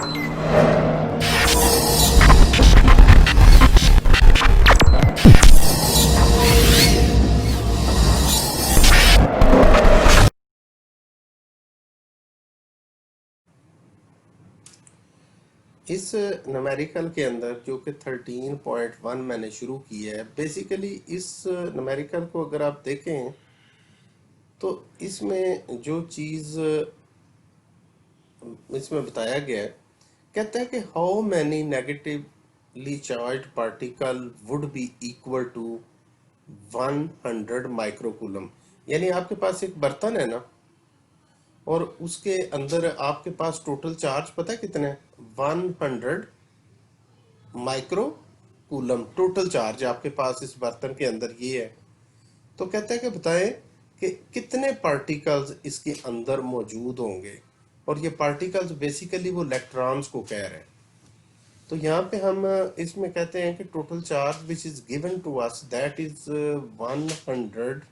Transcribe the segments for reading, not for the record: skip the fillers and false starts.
इस न्यूमेरिकल के अंदर जो कि 13.1 मैंने शुरू की है, बेसिकली इस न्यूमेरिकल को अगर आप देखें तो इसमें जो चीज़ इसमें बताया गया है, कहता है कि how many negatively charge particle would be equal to 100 microcoulomb. यानी आपके पास एक बर्तन है ना, और उसके अंदर आपके पास टोटल चार्ज पता है कितने? 100 माइक्रो कूलम टोटल चार्ज आपके पास इस बर्तन के अंदर ये है। तो कहते हैं कि बताएं कि कितने पार्टिकल्स इसके अंदर मौजूद होंगे, और ये पार्टिकल्स बेसिकली वो इलेक्ट्रॉन्स को कह रहे हैं। तो यहाँ पे हम इसमें कहते हैं कि total charge which is given to us that is 100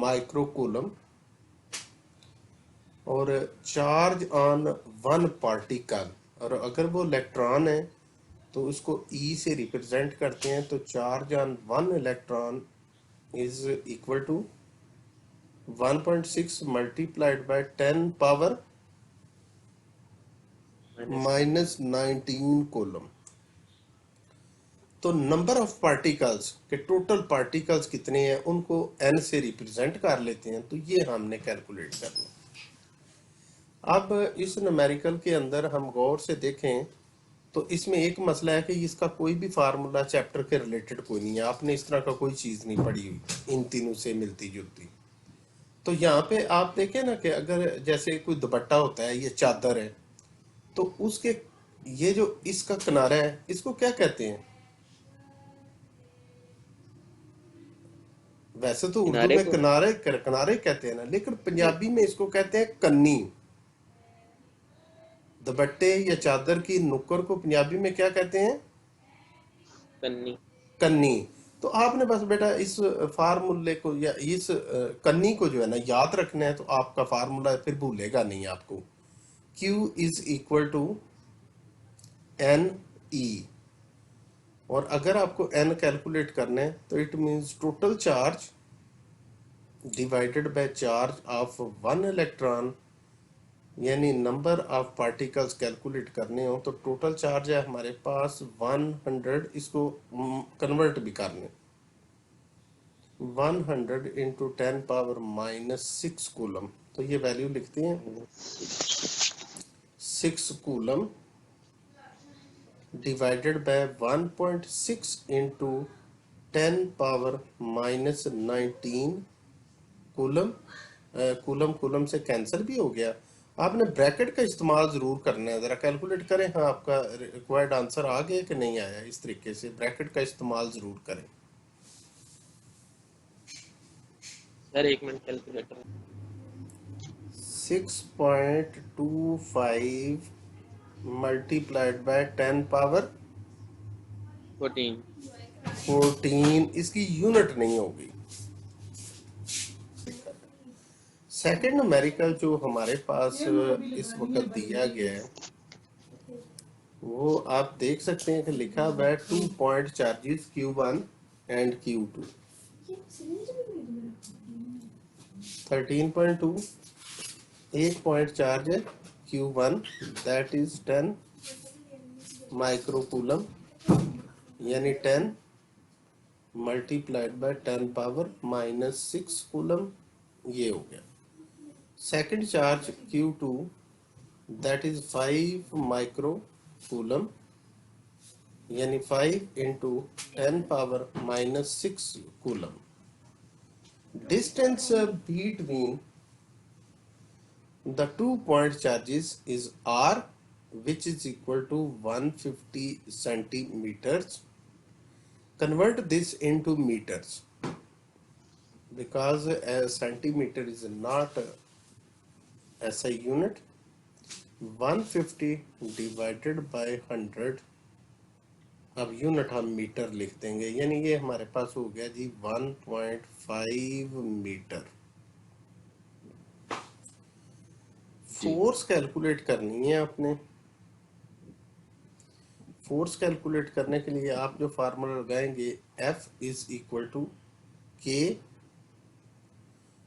micro coulomb, और चार्ज ऑन वन पार्टिकल, और अगर वो इलेक्ट्रॉन है तो उसको ई से रिप्रेजेंट करते हैं। तो charge on one electron is equal to 1.6 multiplied by 10 power -19 coulomb. तो नंबर ऑफ पार्टिकल्स के टोटल पार्टिकल्स कितने हैं उनको n से रिप्रेजेंट कर लेते हैं। तो ये हमने कैलकुलेट करना। अब इस न्यूमेरिकल के अंदर हम गौर से देखें तो इसमें एक मसला है कि इसका कोई भी फार्मूला चैप्टर के रिलेटेड कोई नहीं है। आपने इस तरह का कोई चीज़ नहीं पढ़ी हुई इन तीनों से मिलती जुलती। तो यहाँ पे आप देखें ना कि अगर जैसे कोई दुपट्टा होता है, ये चादर है, तो उसके ये जो इसका किनारा है इसको क्या कहते हैं? वैसे तो उर्दू किनारे में को। किनारे किनारे कहते हैं ना, लेकिन पंजाबी में इसको कहते हैं कन्नी। दुपट्टे या चादर की नुक्कड़ को पंजाबी में क्या कहते हैं? कन्नी। कन्नी। तो आपने बस बेटा इस फार्मूले को या इस कन्नी को जो है ना याद रखना है। तो आपका फार्मूला फिर भूलेगा नहीं आपको। Q is equal to n e, और अगर आपको n कैलकुलेट करना है तो it means total charge divided by charge of one electron, यानी नंबर ऑफ पार्टिकल्स कैलकुलेट करने हो तो टोटल चार्ज है हमारे पास 100। इसको कन्वर्ट भी करने, 100 इंटू 10 पावर -6 कूलम। तो ये वैल्यू लिखते हैं 6 coulomb divided bye 1.6 into 10 power -19 coulomb. Coulomb coulomb से कैंसिल भी हो गया। आपने ब्रैकेट का इस्तेमाल जरूर करना है। जरा कैलकुलेट करें हाँ आपका रिक्वायर्ड आंसर आ गया कि नहीं आया। इस तरीके से ब्रैकेट का इस्तेमाल जरूर करें। Sir 1 minute calculator. 6.25 multiplied by 10 power 14। 14, इसकी यूनिट नहीं होगी। सेकंड न्यूमेरिकल जो हमारे पास इस वक्त दिया गया है वो आप देख सकते हैं कि लिखा हुआ है 2 point charges Q1 and Q2। 13.2 एक पॉइंट चार्ज है Q1 दैट इज 10 माइक्रोकूलम, यानी 10 मल्टीप्लाइड बाय 10 पावर -6 कूलम। ये हो गया। Second charge Q2 that is 5 micro coulomb, यानी 5 into 10 power -6 coulomb. Distance between the 2 point charges is r, which is equal to 150 centimeters. Convert this into meters because a centimeter is not a SI unit. 150 divided by 100, अब unit हम metre लिख देंगे, यानी ये हमारे पास हो गया जी 1.5 metre. जी force calculate करनी है आपने। फोर्स कैलकुलेट करने के लिए आप जो फार्मूला लगाएंगे, F is equal to K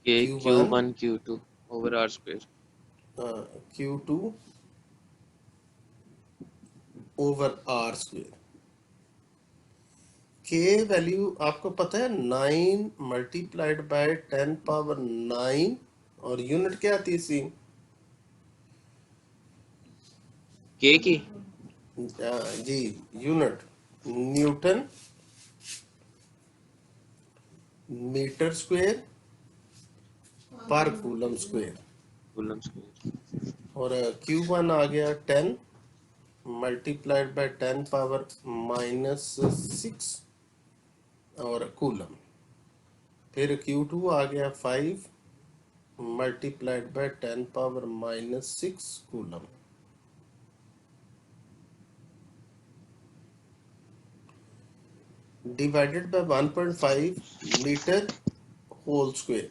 K Q Q one one Q two over R square Q two over R square. K value आपको पता है 9 मल्टीप्लाइड बाय 10⁻9, और यूनिट क्या आती है इसकी? के की जी, यूनिट न्यूटन मीटर स्क्वेयर पर कूलम स्क्वेयर। Coulomb square. और क्यू वन आ गया 10 मल्टीप्लाइड बाय 10⁻⁻6 और कूलम। फिर Q2 आ गया 5 multiplied by 10⁻⁻6 coulomb. Divided by 1.5 meter whole square.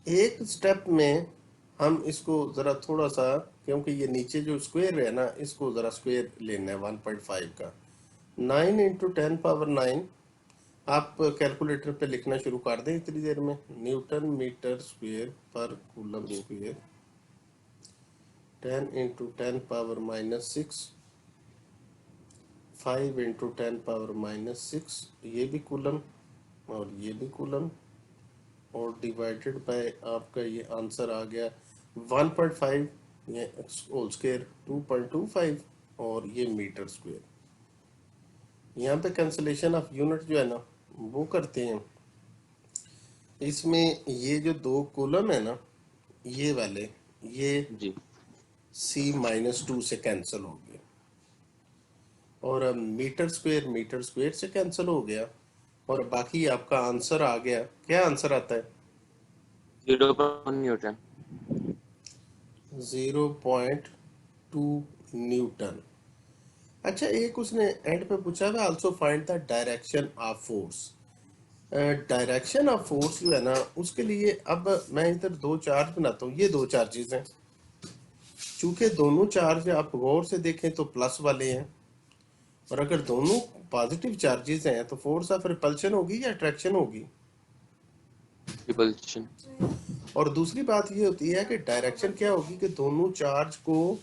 एक स्टेप में हम इसको ज़रा थोड़ा सा, क्योंकि ये नीचे जो स्क्वायर है ना, इसको ज़रा स्क्वायर लेना है 1.5 का। 9 इंटू 10⁻9 आप कैलकुलेटर पे लिखना शुरू कर दें इतनी देर में। न्यूटन मीटर स्क्वायर पर कूलम जी स्क्वायर 10 इंटू 10⁻⁻6, 5 इंटू 10⁻�6, ये भी कूलम और ये भी कूलम, और डिवाइडेड बाय आपका ये आंसर आ गया 1.5, ये होल स्क्वायर 2.25, और ये मीटर स्क्वायर। यहाँ पे कैंसलेशन ऑफ यूनिट जो है ना वो करते हैं। इसमें ये जो दो कॉलम है ना, ये वाले, ये जी C-2 से कैंसिल हो गए, और अब मीटर स्क्वायर से कैंसिल हो गया, और बाकी आपका आंसर आ गया। क्या आंसर आता है? 0.1 न्यूटन। 0.2 न्यूटन। अच्छा, एक उसने एंड पे पूछा है also find the direction of force. Direction of force जो है ना, उसके लिए अब मैं इधर दो चार्ज बनाता हूँ। ये दो चार्जेस हैं, चूंकि दोनों चार्ज आप गौर से देखें तो प्लस वाले हैं, और अगर दोनों पॉजिटिव चार्जेस हैं तो फोर्स ऑफ रिपल्शन होगी या अट्रैक्शन होगी? रिपल्शन। और दूसरी बात ये होती है कि डायरेक्शन क्या होगी कि दोनों चार्ज को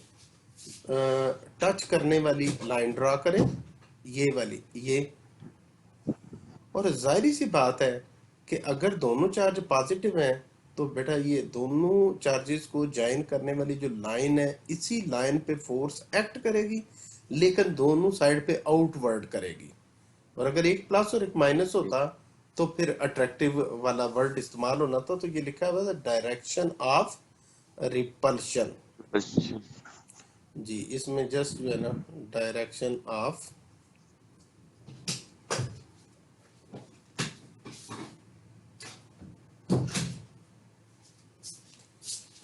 टच करने वाली लाइन ड्रा करें, ये वाली, ये। और जाहिर सी बात है कि अगर दोनों चार्ज पॉजिटिव हैं तो बेटा ये दोनों चार्जेस को ज्वाइन करने वाली जो लाइन है, इसी लाइन पे फोर्स एक्ट करेगी, लेकिन दोनों साइड पे आउटवर्ड करेगी। और अगर एक प्लस और एक माइनस जी होता तो फिर अट्रैक्टिव वाला वर्ड इस्तेमाल होना था। तो ये लिखा हुआ था डायरेक्शन ऑफ रिपल्शन। रिपल्शन। जी, इसमें जस्ट जो है ना डायरेक्शन ऑफ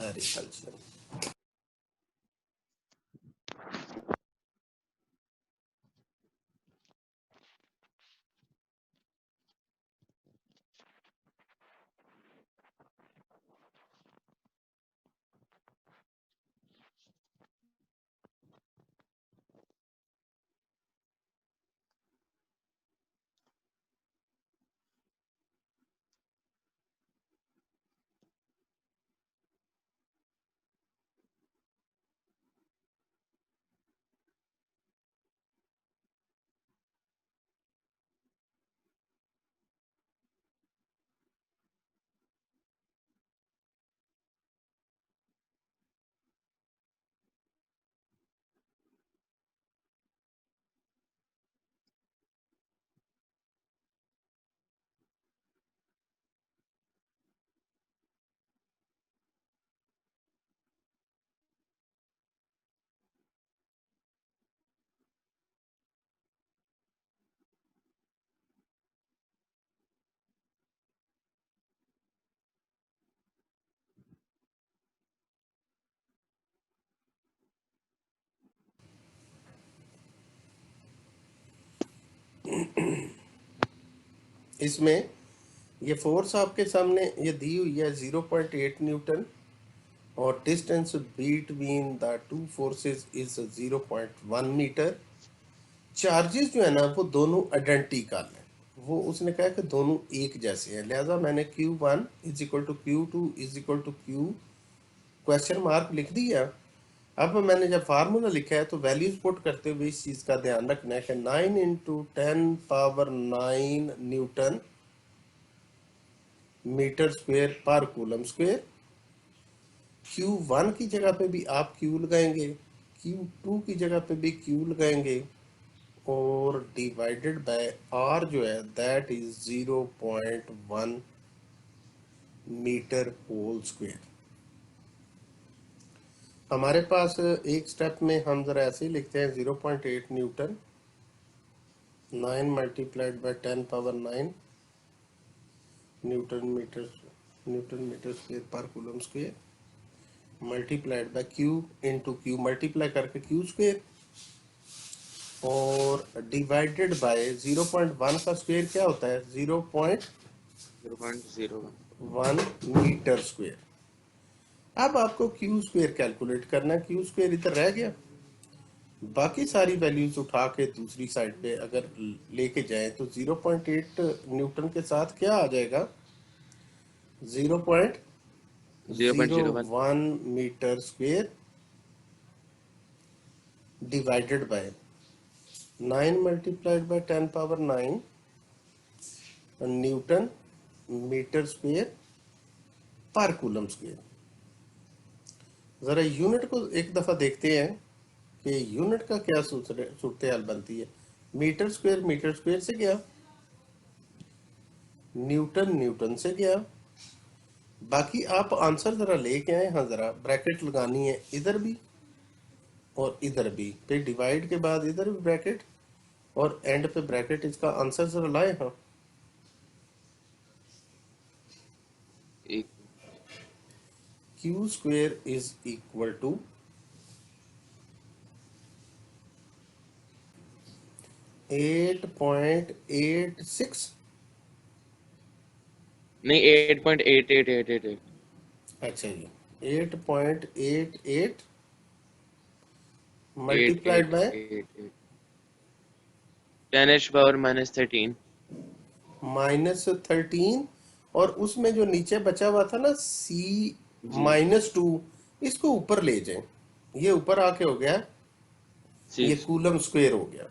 रिपल्शन। इसमें ये फोर्स आपके सामने ये दी हुई है 0.8 न्यूटन, और distance between the two forces is 0.1 meter. Charges जो है ना वो दोनों आइडेंटिकल हैं, वो उसने कहा कि दोनों एक जैसे हैं, लिहाजा मैंने Q1 is equal to Q2 is equal to Q question mark लिख दिया। अब मैंने जब फार्मूला लिखा है तो वैल्यूज पुट करते हुए इस चीज़ का ध्यान रखना है कि 9 into 10 power 9 newton metre square पर कूलम स्क्वेयर। Q1 की जगह पे भी आप Q लगाएंगे, Q2 की जगह पे भी Q लगाएंगे, और डिवाइडेड बाय R जो है that is 0.1 meter whole square. हमारे पास एक स्टेप में हम जरा ऐसे ही लिखते हैं 0.8 newton 9 multiplied by 10 power 9 newton metre square पर coulomb square multiplied by Q into Q multiply करके Q स्क्वेयर और डिवाइडेड बाय 0.1 का स्क्वेयर क्या होता है 0.1 0.01 मीटर स्क्वेयर। अब आपको Q स्क्वेयर कैलकुलेट करना है, Q स्क्वेयर इधर रह गया, बाकी सारी वैल्यूज उठा के दूसरी साइड पे अगर लेके जाएं तो 0.8 न्यूटन के साथ क्या आ जाएगा 0.01 0.01 meter square divided by 9 multiplied by 10 power 9 newton metre square पर कूलम स्क्वेयर। जरा यूनिट को एक दफा देखते हैं कि यूनिट का क्या सूरत हाल बनती है। मीटर स्क्वेयर से गया, न्यूटन न्यूटन से गया, बाकी आप आंसर जरा लेके आए। हाँ जरा ब्रैकेट लगानी है इधर भी और इधर भी, फिर डिवाइड के बाद इधर भी ब्रैकेट और एंड पे ब्रैकेट, इसका आंसर जरा लाए। हाँ एक Q square is equal to 8.86। नहीं 8.88888 अच्छा जी 8.88 मल्टीप्लाइड बाय 8888 10⁻⁻13 -13, और उसमें जो नीचे बचा हुआ था ना C जी -2, इसको ऊपर ले जाएं, ये ऊपर आके हो गया, जी ये कूलम स्क्वेयर हो गया।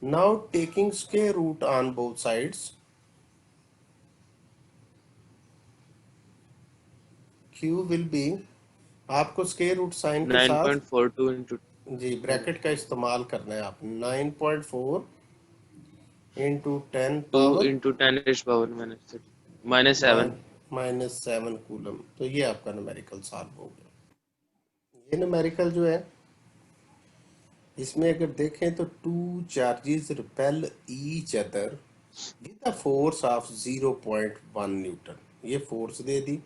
Now taking square root on both sides, Q will be, आपको स्क्वायर रूट साइन के साथ 9.42 इंटू जी ब्रैकेट का इस्तेमाल करना है। आप 9.4 इंटू 10 2 पावर इंटू 10⁻⁻13 -7 -7 कूलम। तो ये आपका न्यूमेरिकल सॉल्व हो गया। ये न्यूमेरिकल जो है इसमें अगर देखें तो two charges repel each other with a force of 0.1 newton. ये फोर्स दे दी,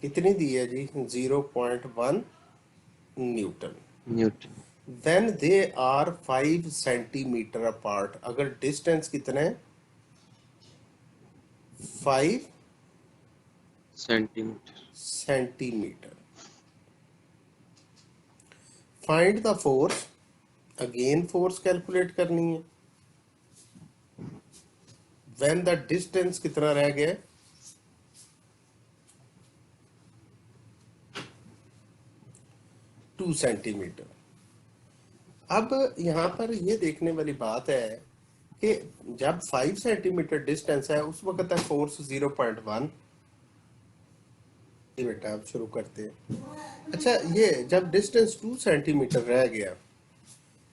कितनी दी है जी 0.1 newton. Newton then they are 5 centimeter apart. अगर डिस्टेंस कितना है 5 centimeter centimeter. Find the force, again force calculate करनी है व्हेन द डिस्टेंस कितना रह गया 2 सेंटीमीटर। अब यहाँ पर ये देखने वाली बात है कि जब 5 सेंटीमीटर डिस्टेंस है उस वक्त है फोर्स 0.1। ये बेटा अब शुरू करते हैं। अच्छा ये जब डिस्टेंस 2 सेंटीमीटर रह गया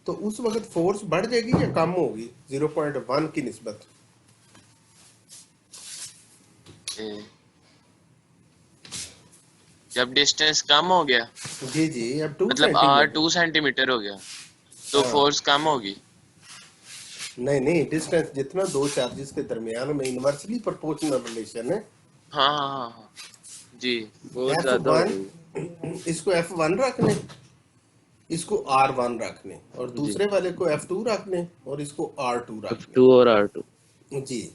तो उस वक्त फोर्स बढ़ जाएगी या कम होगी 0.1 की निस्बत। जब डिस्टेंस कम हो गया जी जी अब 2 मतलब R सेंटीमीटर 2 सेंटीमीटर हो गया तो हाँ फोर्स कम होगी। नहीं नहीं, डिस्टेंस जितना दो चार्जेस के दरमियान में इनवर्सली प्रोपोर्शनल रिलेशन है। हाँ हाँ हाँ हाँ जी बहुत एफ ज्यादा हो वन गई इसको F1 रखने, इसको R1 रखने, और जी दूसरे वाले को F2 रखने और इसको R2 रखने। F2 और R2 जी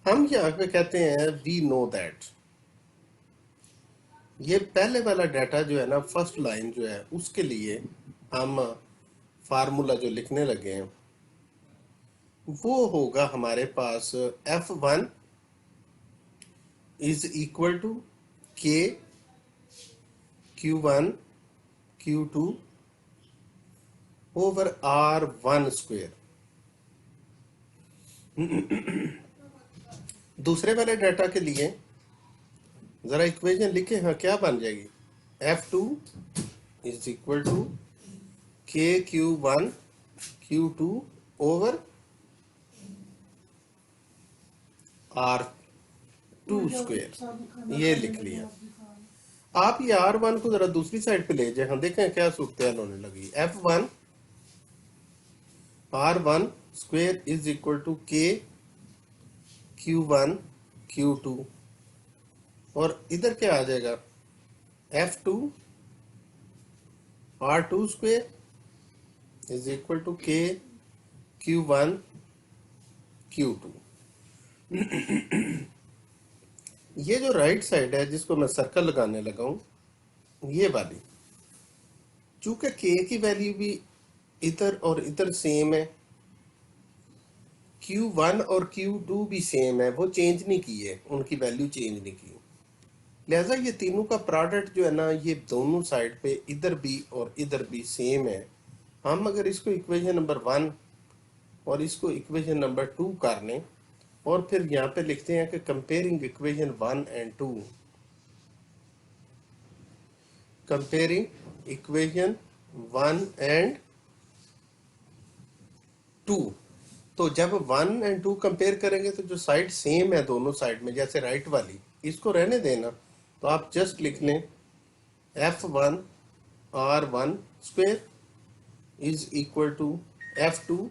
हम यहाँ पे कहते हैं वी नो दैट ये पहले वाला डाटा जो है ना, फर्स्ट लाइन जो है, उसके लिए हम फार्मूला जो लिखने लगे हैं वो होगा हमारे पास F1 इज इक्वल टू के Q1 Q2 over R1 square. दूसरे वाले डाटा के लिए जरा इक्वेशन लिखे, हाँ क्या बन जाएगी? F2 इज इक्वल टू के Q1 Q2 over R2 square. ये लिख लिया। आप ये R1 को जरा दूसरी साइड पे ले जाए, हम देखें क्या सूरत होने लगी। F1 R1 square is equal to के Q1 Q2, और इधर क्या आ जाएगा? F2 R2 square is equal to के Q1 Q2। ये जो राइट साइड है जिसको मैं सर्कल लगाने लगा हूं, ये वाली, चूंकि के की वैल्यू भी इधर और इधर सेम है, Q1 और Q2 भी सेम है, वो चेंज नहीं की है, उनकी वैल्यू चेंज नहीं की, लिहाजा ये तीनों का प्रोडक्ट जो है ना, ये दोनों साइड पे इधर भी और इधर भी सेम है। हम अगर इसको इक्वेशन नंबर 1 और इसको इक्वेशन नंबर 2 कर लें, और फिर यहाँ पे लिखते हैं कि comparing equation 1 and 2, comparing equation 1 and 2। तो जब 1 एंड 2 कंपेयर करेंगे तो जो साइड सेम है दोनों साइड में, जैसे राइट वाली, इसको रहने देना, तो आप जस्ट लिख लें F1 R1 square is equal to F2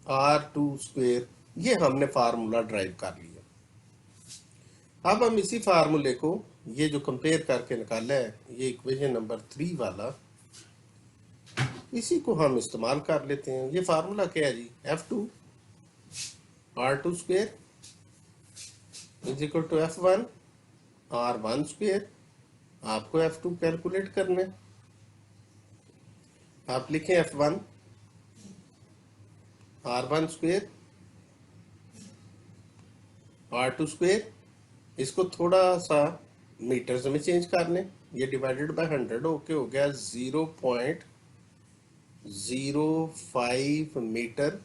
R2 square. ये हमने फार्मूला ड्राइव कर लिया। अब हम इसी फार्मूले को, ये जो कंपेयर करके निकाला है, ये इक्वेशन नंबर 3 वाला, इसी को हम इस्तेमाल कर लेते हैं। ये फार्मूला क्या है जी? F2 R2 square is equal to F1 R1 square. आपको F2 कैलकुलेट करना है, आप लिखें F1 R1 square R2 square, इसको थोड़ा सा मीटर्स में चेंज कर लें, ये डिवाइडेड बाय 100 ओके हो गया 0.05 मीटर।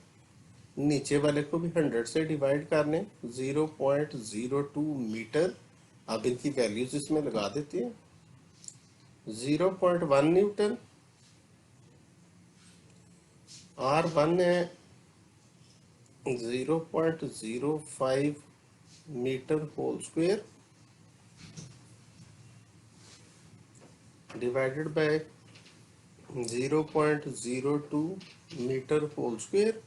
नीचे वाले को भी 100 से डिवाइड कर लें, 0.02 मीटर। अब इनकी वैल्यूज इसमें लगा देते हैं। 0.1 न्यूटन, R1 है 0.05 meter whole square divided by 0.02 meter whole square,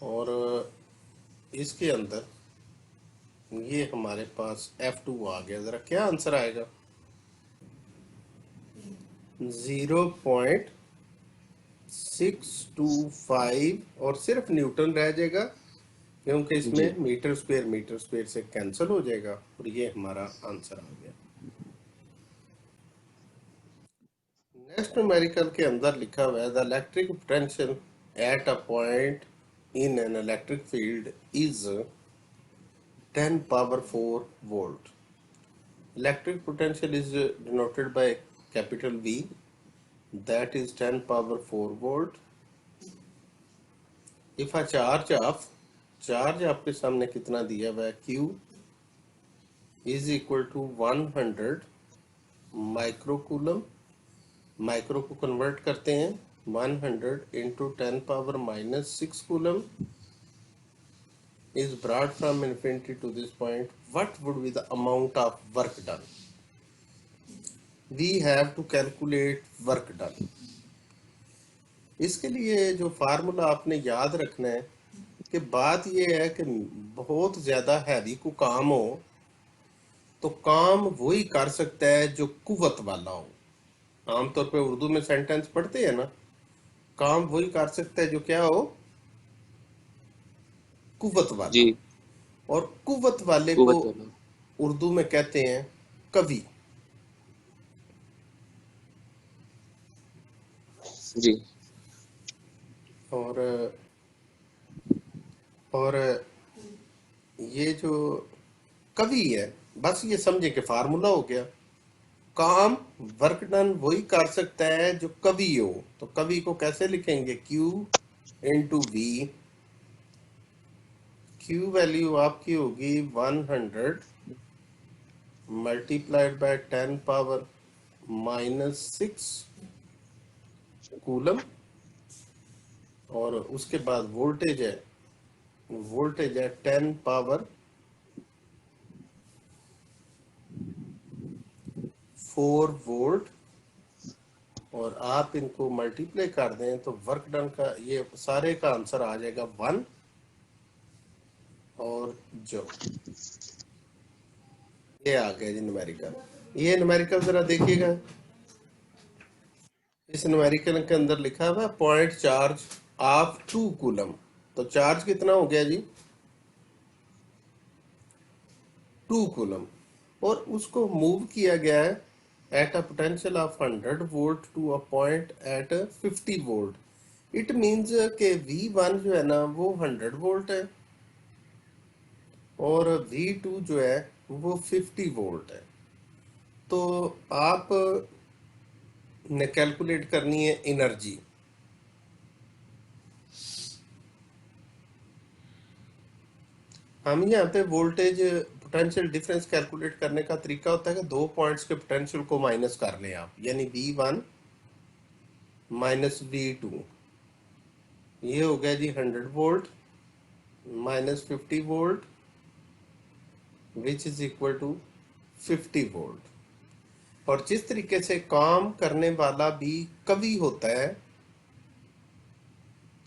और इसके अंदर ये हमारे पास F2 आ गया। जरा क्या आंसर आएगा? 0.625, और सिर्फ न्यूटन रह जाएगा क्योंकि जी इसमें मीटर स्क्वायर से कैंसिल हो जाएगा, और ये हमारा आंसर आ गया। नेक्स्ट न्यूमेरिकल के अंदर लिखा हुआ है the electric potential at a point in an electric field is 10 power 4 volt. Electric potential is denoted by capital V, that is 10 power 4 volt. If a charge आपके सामने कितना दिया हुआ है, Q is equal to 100 microcoulomb, micro को convert करते हैं 100 into 10 power minus 6 coulomb is brought from infinity to this point, what would be the amount of work done? We have to calculate work done. इसके लिए जो formula आपने याद रखना है कि बात ये है कि बहुत ज्यादा हैवी को काम हो तो काम वही कर सकता है जो कुव्वत वाला हो। आमतौर पे उर्दू में सेंटेंस पढ़ते हैं ना, काम वही कर सकता है जो क्या हो, कुव्वत वाला। जी और कुव्वत वाले को कुवत वाला उर्दू में कहते हैं कवि। जी। और और ये जो कवि है, बस ये समझे कि फार्मूला हो गया। काम, वर्क डन वही कर सकता है जो कवि हो। तो कवि को कैसे लिखेंगे? Q into V. Q value आपकी होगी 100 मल्टीप्लाइड बाय 10 पावर -6 कूलम। और उसके बाद वोल्टेज है 10 पावर 4 वोल्ट। और आप इनको मल्टीप्लाई कर दें तो वर्क डन का ये सारे का आंसर आ जाएगा 1। और जो ये आ गया जी न्यूमेरिकल। ये न्यूमेरिकल जरा देखिएगा। इस न्यूमेरिकल के अंदर लिखा हुआ है पॉइंट चार्ज ऑफ 2 कूलम। तो चार्ज कितना हो गया जी? 2 कूलम। और उसको मूव किया गया है at a potential of 100 volt to a point at 50 volt. It means कि V1 जो है ना वो 100 वोल्ट है और V2 जो है वो 50 वोल्ट है। तो आप ने कैलकुलेट करनी है एनर्जी। हम यहाँ पे वोल्टेज पोटेंशियल डिफरेंस कैलकुलेट करने का तरीका होता है कि दो पॉइंट्स के पोटेंशियल को माइनस कर लें आप, यानी V1 माइनस V2। ये हो गया जी 100 volt minus 50 volt which is equal to 50 volt. और जिस तरीके से काम करने वाला भी कवि होता है,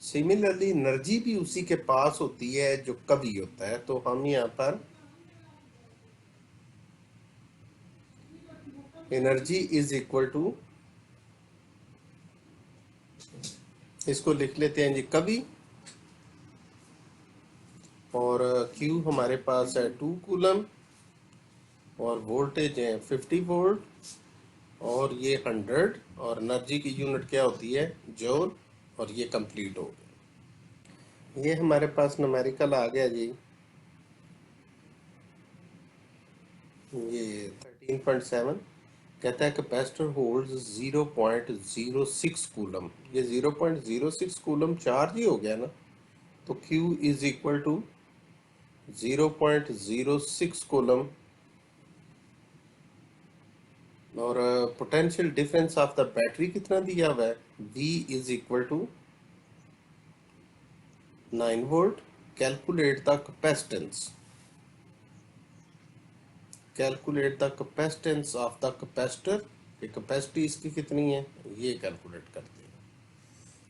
सिमिलरली एनर्जी भी उसी के पास होती है जो कवि होता है। तो हम यहाँ पर एनर्जी इज इक्वल टू, इसको लिख लेते हैं जी कवि। और Q हमारे पास है 2 कूलम और वोल्टेज है 50 वोल्ट और ये 100। और एनर्जी की यूनिट क्या होती है? जूल। और ये कंप्लीट हो गया। ये हमारे पास न्यूमेरिकल आ गया जी। ये 13.7 कहता है कैपेसिटर होल्ड्स 0.06 कूलम। ये 0.06 कूलम चार्ज ही हो गया ना। तो Q is equal to 0.06 coulomb. और potential difference of the battery कितना दिया हुआ है? V is equal to 9 volt. Calculate the capacitance. Calculate the capacitance of the capacitor. ये कैपेसिटी इसकी कितनी है ये कैलकुलेट करते हैं।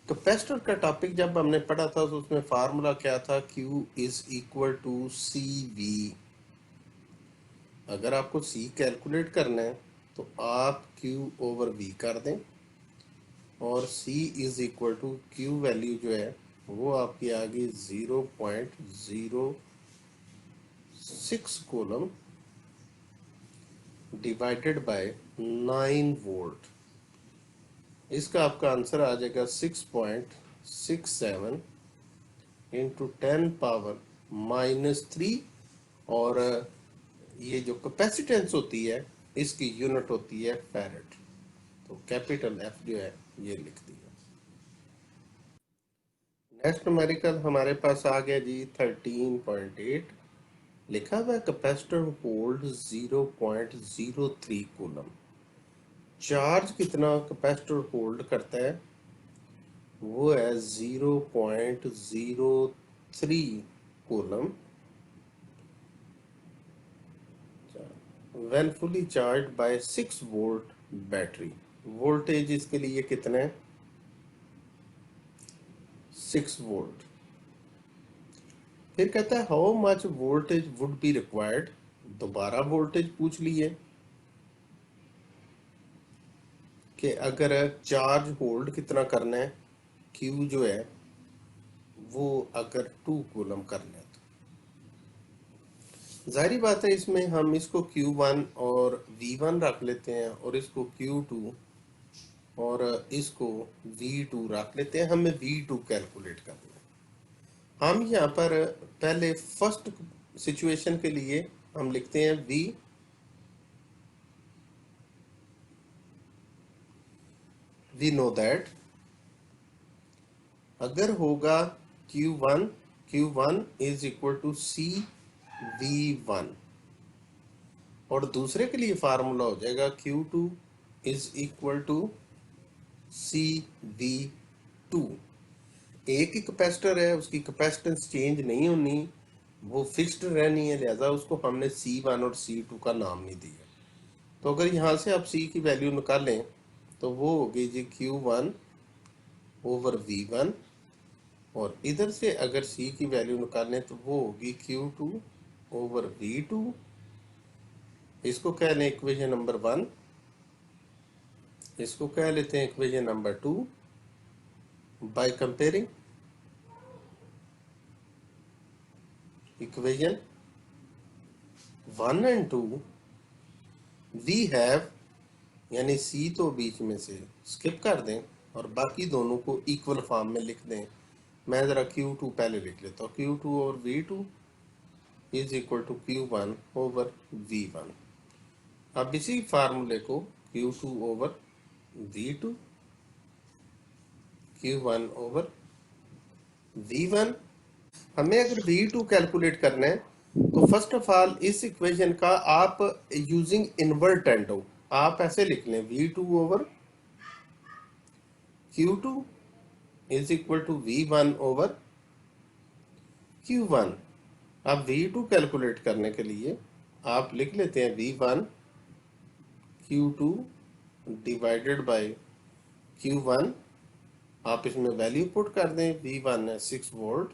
कैपेसिटर का टॉपिक जब हमने पढ़ा था तो उसमें फार्मूला क्या था? Q is equal to CV। अगर आपको C कैलकुलेट करना है तो आप Q ओवर V कर दें और C is equal to Q value जो है वो आपकी आ गई 0.06 कूलम डिवाइडेड बाय 9 वोल्ट। इसका आपका आंसर आ जाएगा 6.67 इंटू 10 पावर -3। और ये जो कैपेसिटेंस होती है इसकी यूनिट होती है फैरेड। तो कैपिटल F जो है ये लिख दिया। नेक्स्ट न्यूमेरिकल हमारे पास आ गया जी 13.8। लिखा हुआ है कैपेसिटर होल्ड 0.03 कूलम। चार्ज कितना कैपेसिटर होल्ड करता है? वो है 0.03 coulomb when fully charge by 6 volt battery. Voltage इसके लिए कितना है? 6 वोल्ट। फिर कहता है how much voltage would be required. दोबारा वोल्टेज पूछ लिए कि अगर चार्ज होल्ड कितना करना है, Q जो है वो अगर 2 कूलम करना है जाहिर बात है इसमें हम इसको Q1 और V1 रख लेते हैं और इसको Q2 और इसको V2 रख लेते हैं। हमें V2 कैलकुलेट करना है। हम यहाँ पर पहले फर्स्ट सिचुएशन के लिए हम लिखते हैं वी नो दैट अगर होगा Q1 is equal to CV1 और दूसरे के लिए फार्मूला हो जाएगा Q2 is equal to CV2। एक ही कैपेसिटर है, उसकी कैपेसिटेंस चेंज नहीं होनी, वो फिक्स्ड रहनी है, लिहाजा उसको हमने C1 और C2 का नाम नहीं दिया। तो अगर यहाँ से आप C की वैल्यू निकालें तो वो होगी जी Q1 ओवर V1 और इधर से अगर C की वैल्यू निकालें तो वो होगी Q2 ओवर V2। इसको कह लें इक्वेशन नंबर 1, इसको कह लेते हैं equation number 2। By comparing equation 1 and 2 we have, यानी C तो बीच में से स्किप कर दें और बाकी दोनों को इक्वल फॉर्म में लिख दें। मैं ज़रा Q2 पहले लिख लेता हूँ। Q2 और V2 is equal to Q1 over V1। अब इसी फार्मूले को Q2 over V2, Q1 over V1। हमें अगर V2 कैलकुलेट करना है तो फर्स्ट ऑफ ऑल इस इक्वेशन का आप यूजिंग इन्वर्टेंट हो, आप ऐसे लिख लें V2 over Q2 is equal to V1 over Q1। अब V2 कैलकुलेट करने के लिए आप लिख लेते हैं V1 Q2 divided by Q1। आप इसमें वैल्यू पुट कर दें। V1 है 6 वोल्ट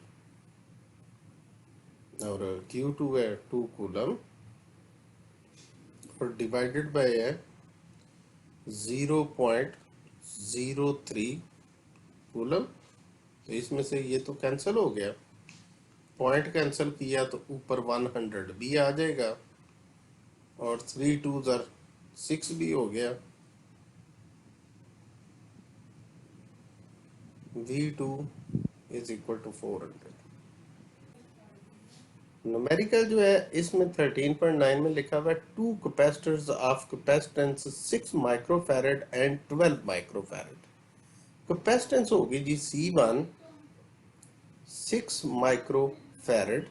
और Q2 है 2 कूलम और डिवाइडेड बाय है 0.03 कूलम। तो इसमें से ये तो कैंसिल हो गया, पॉइंट कैंसिल किया तो ऊपर 100 भी आ जाएगा और 3 2 6 भी हो गया। V2 is equal to 400। Numerical जो है इसमें 13.9 में लिखा हुआ है two capacitors of capacitance 6 microfarad and 12 microfarad. Capacitance होगी जी C1 6 माइक्रोफैरड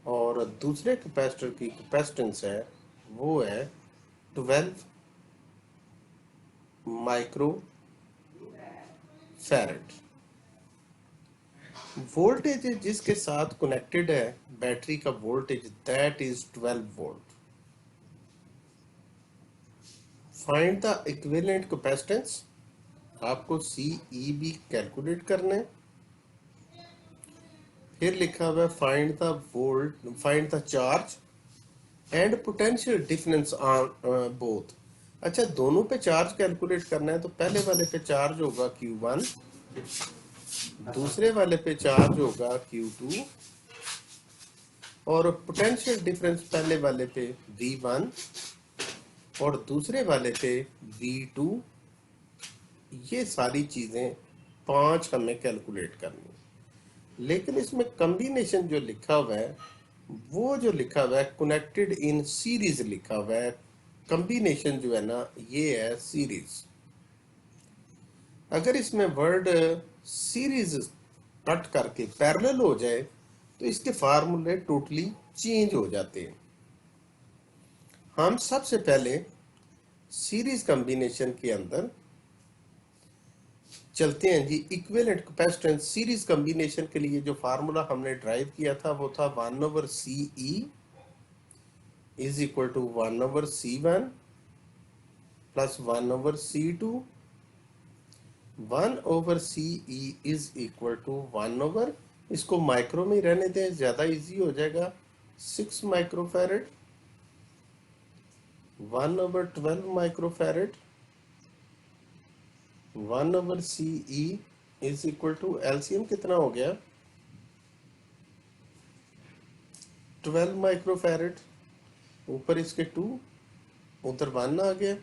और दूसरे कैपेसिटर की कैपेसिटेंस है वो है 12 माइक्रोफैरड। वोल्टेज जिसके साथ कनेक्टेड है बैटरी का voltage that is 12 volt. Find the equivalent capacitance, आपको CEB कैलकुलेट करना है। फिर लिखा हुआ है find the charge and potential difference on both. अच्छा, दोनों पे चार्ज कैलकुलेट करना है तो पहले वाले पे चार्ज होगा Q1, दूसरे वाले पे चार्ज होगा Q2 और पोटेंशियल डिफरेंस पहले वाले पे V1 और दूसरे वाले पे V2। ये सारी चीजें 5 हमें कैलकुलेट करनी है। लेकिन इसमें कॉम्बिनेशन जो लिखा हुआ है वो जो लिखा हुआ है कनेक्टेड इन सीरीज लिखा हुआ है। कॉम्बिनेशन जो है ना ये है सीरीज। अगर इसमें वर्ड सीरीज कट करके पैरेलल हो जाए तो इसके फार्मूले टोटली चेंज हो जाते हैं। हम सबसे पहले सीरीज कॉम्बिनेशन के अंदर चलते हैं जी। इक्विवेलेंट कैपेसिटेंस सीरीज कॉम्बिनेशन के लिए जो फार्मूला हमने ड्राइव किया था वो था 1 over CE is equal to 1 over C1 plus 1 over C2। 1 over CE is equal to 1 over, इसको माइक्रो में रहने दें ज्यादा इजी हो जाएगा, 6 microfarad 1 over 12 microfarad 1 over CE is equal to LCM कितना हो गया 12 माइक्रोफैरेड, ऊपर इसके 2, उधर 1 आ गया, जी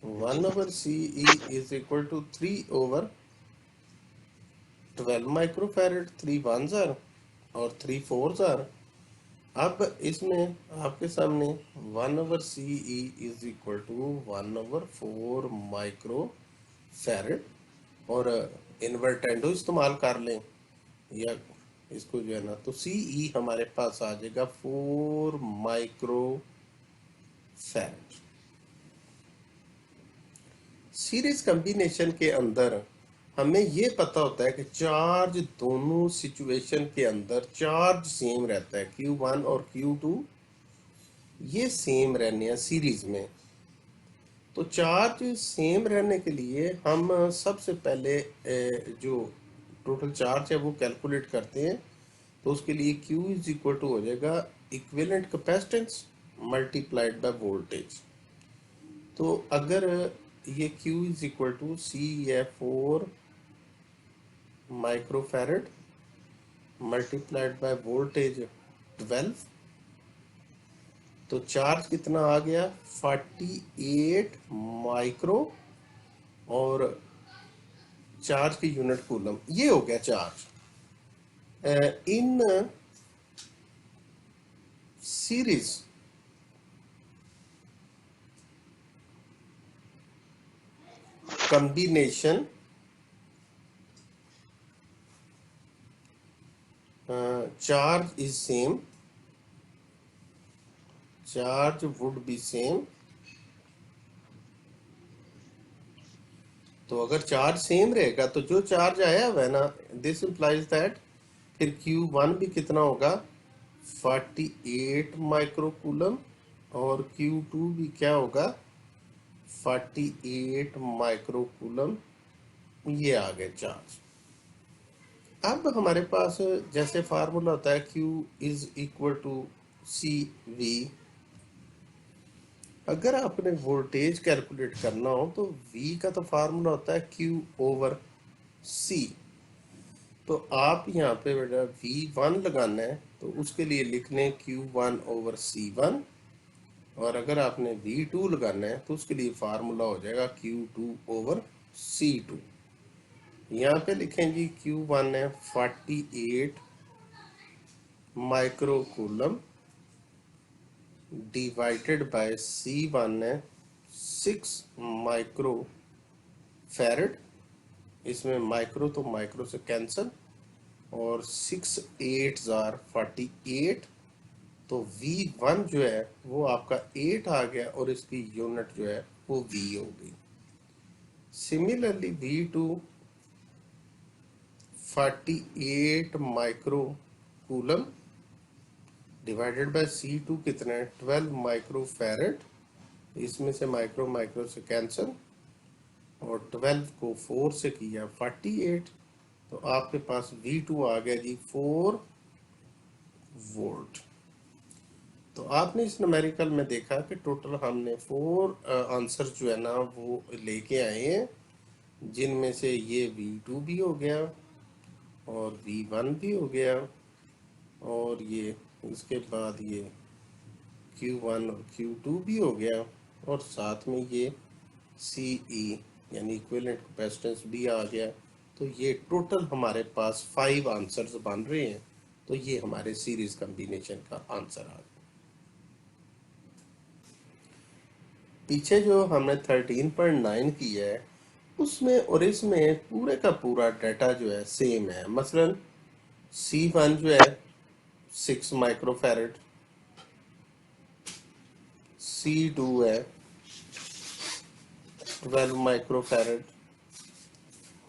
1/CE is equal to 3/12 microfarad, 3 1s are और 3 4s आर। अब इसमें आपके सामने 1/CE is equal to 1/4 micro farad, और इन्वर्टेंडो इस्तेमाल कर लें या इसको जो है ना, तो सीई हमारे पास आ जाएगा 4 माइक्रो फैरेड। सीरीज कॉम्बिनेशन के अंदर हमें ये पता होता है कि चार्ज दोनों सिचुएशन के अंदर चार्ज सेम रहता है, Q1 और Q2 ये सेम रहने हैं सीरीज में। तो चार्ज सेम रहने के लिए हम सबसे पहले जो टोटल चार्ज है वो कैलकुलेट करते हैं। तो उसके लिए Q इज इक्वल टू हो जाएगा equivalent capacitance multiplied by voltage. तो अगर ये Q is equal to C है 4 माइक्रोफैरेड मल्टीप्लाइड बाय वोल्टेज 12, तो चार्ज कितना आ गया 48 माइक्रो, और चार्ज की यूनिट कूलम, ये हो गया charge. In series combination charge is same, charge would be same। तो अगर चार्ज सेम रहेगा तो जो चार्ज आया हुआ है ना, दिस इंप्लाइज दैट फिर Q1 भी कितना होगा 48 माइक्रोकूलम, और Q2 भी क्या होगा 48 माइक्रोकूलम। ये आ गए चार्ज। अब हमारे पास जैसे फार्मूला होता है Q is equal to C V. अगर आपने वोल्टेज कैलकुलेट करना हो तो V का तो फार्मूला होता है Q/C। तो आप यहाँ पे बेटा V1 लगाना है तो उसके लिए लिख लें Q1/C1, और अगर आपने V2 लगाना है तो उसके लिए फार्मूला हो जाएगा Q2/C2। यहाँ पे लिखें जी Q1 है 48 माइक्रोकूलम डिवाइडेड बाय C1 है 6 माइक्रो फैरेड, इसमें माइक्रो तो माइक्रो से कैंसल, और 6 8s आर 48। तो V1 जो है वो आपका 8 आ गया, और इसकी यूनिट जो है वो V होगी। Similarly V2 48 micro coulomb divided bye C2 कितना है 12 माइक्रो फैरेड, इसमें से माइक्रो माइक्रो से कैंसल, और 12 को 4 से किया 48, तो आपके पास V2 आ गया जी 4 वोल्ट। तो आपने इस न्यूमेरिकल में देखा कि टोटल हमने 4 आंसर जो है ना वो लेके आए हैं, जिनमें से ये V2 भी हो गया और V1 भी हो गया, और ये इसके बाद ये Q1 और Q2 भी हो गया, और साथ में ये CE यानी इक्विवेलेंट कैपेसिटेंस भी आ गया। तो ये टोटल हमारे पास 5 आंसर्स बन रहे हैं। तो ये हमारे सीरीज कॉम्बिनेशन का आंसर आ गया। पीछे जो हमने 13.9 किया है उसमें और इसमें पूरे का पूरा डाटा जो है सेम है। मसलन C1 जो है 6 माइक्रोफैरेड, C2 है 12 माइक्रोफैरेड,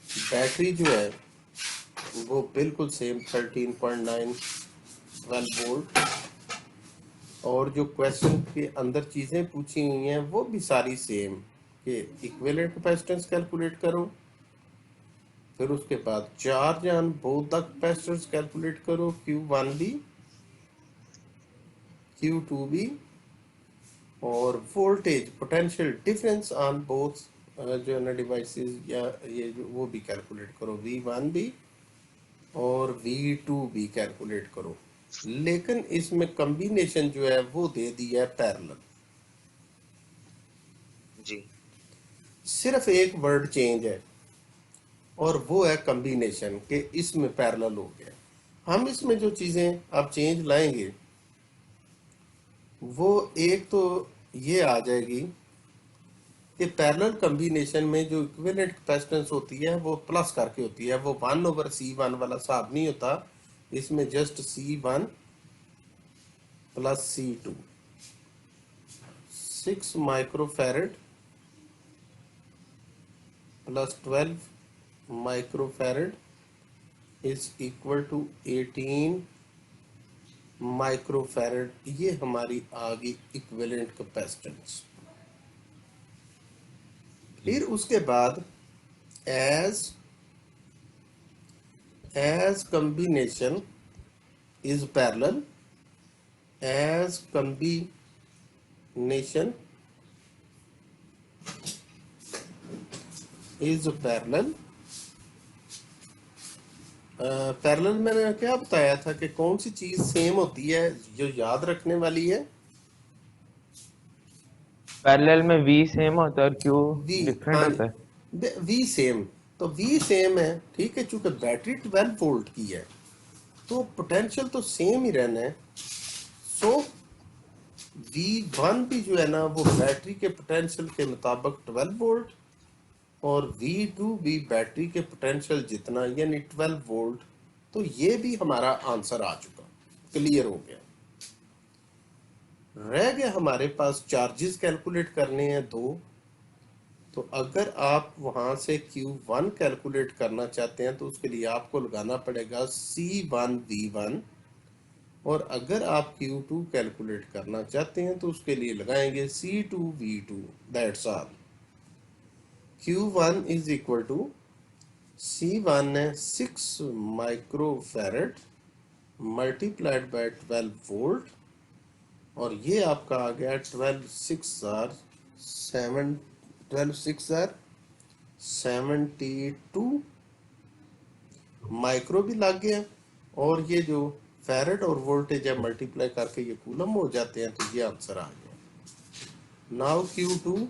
बैटरी जो है वो बिल्कुल सेम 13.9 12 वोल्ट, और जो क्वेश्चन के अंदर चीज़ें पूछी हुई हैं वो भी सारी सेम, कि इक्विवेलेंट कैपेसिटेंस कैलकुलेट करो, फिर उसके बाद charge on both the capacitors calculate करो, Q1 भी Q2 भी, और voltage potential difference on both जो है ना डिवाइसेस या ये जो वो भी कैलकुलेट करो, V1 भी और V2 भी कैलकुलेट करो। लेकिन इसमें कॉम्बिनेशन जो है वो दे दिया है पैरेलल। जी। सिर्फ एक वर्ड चेंज है और वो है कॉम्बिनेशन के इसमें पैरेलल हो गया। हम इसमें जो चीजें अब चेंज लाएंगे वो एक तो ये आ जाएगी कि पैरेलल कॉम्बिनेशन में जो इक्विवेलेंट कैपेसिटेंस होती है वो प्लस करके होती है, वो 1/C1 वाला हिसाब नहीं होता। इसमें just C1 plus C2, 6 microfarad plus 12 microfarad is equal to 18 microfarad. ये हमारी आ गई इक्विवेलेंट कैपेसिटेंस। फिर उसके बाद as combination is parallel, as combination is parallel। Parallel मैंने क्या बताया था कि कौन सी चीज सेम होती है जो याद रखने वाली है? पैरेलल में V सेम होता है और Q वी, डिफरेंट हाँ होता है। जी, वी सेम। तो वी सेम है, ठीक है, चूंकि बैटरी 12 वोल्ट की है तो पोटेंशियल तो सेम ही रहना है। सो V1 भी जो है ना वो बैटरी के पोटेंशियल के मुताबिक 12 वोल्ट और V2 भी बैटरी के पोटेंशियल जितना यानी 12 वोल्ट। तो ये भी हमारा आंसर आ चुका, क्लियर हो गया। रह गया हमारे पास चार्जेस कैलकुलेट करने हैं दो। तो अगर आप वहां से Q1 कैलकुलेट करना चाहते हैं तो उसके लिए आपको लगाना पड़ेगा C1V1, और अगर आप Q2 कैलकुलेट करना चाहते हैं तो उसके लिए लगाएंगे C2V2। That's all. Q1 is equal to C1 है 6 माइक्रोफैरड मल्टीप्लाइड बाय 12 वोल्ट, और ये आपका आ गया 12 माइक्रो भी लग गया, और ये जो फैरेड और वोल्टेज है मल्टीप्लाई करके ये कूलम हो जाते हैं। तो ये आंसर आ गया। Now Q2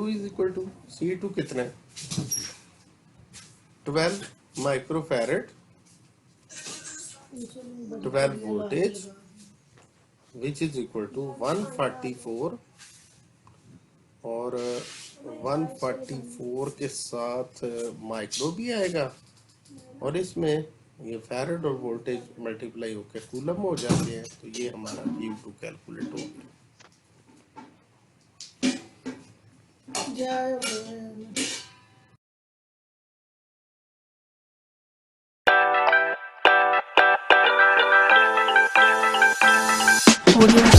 is equal to C2 कितना है 12 microfarad 12 voltage which is equal to 144, और 144 के साथ माइक्रो भी आएगा, और इसमें ये फैरेड और वोल्टेज मल्टीप्लाई होकर कूलम हो जाते हैं। तो ये हमारा Q2 कैलकुलेट हो गया। Audio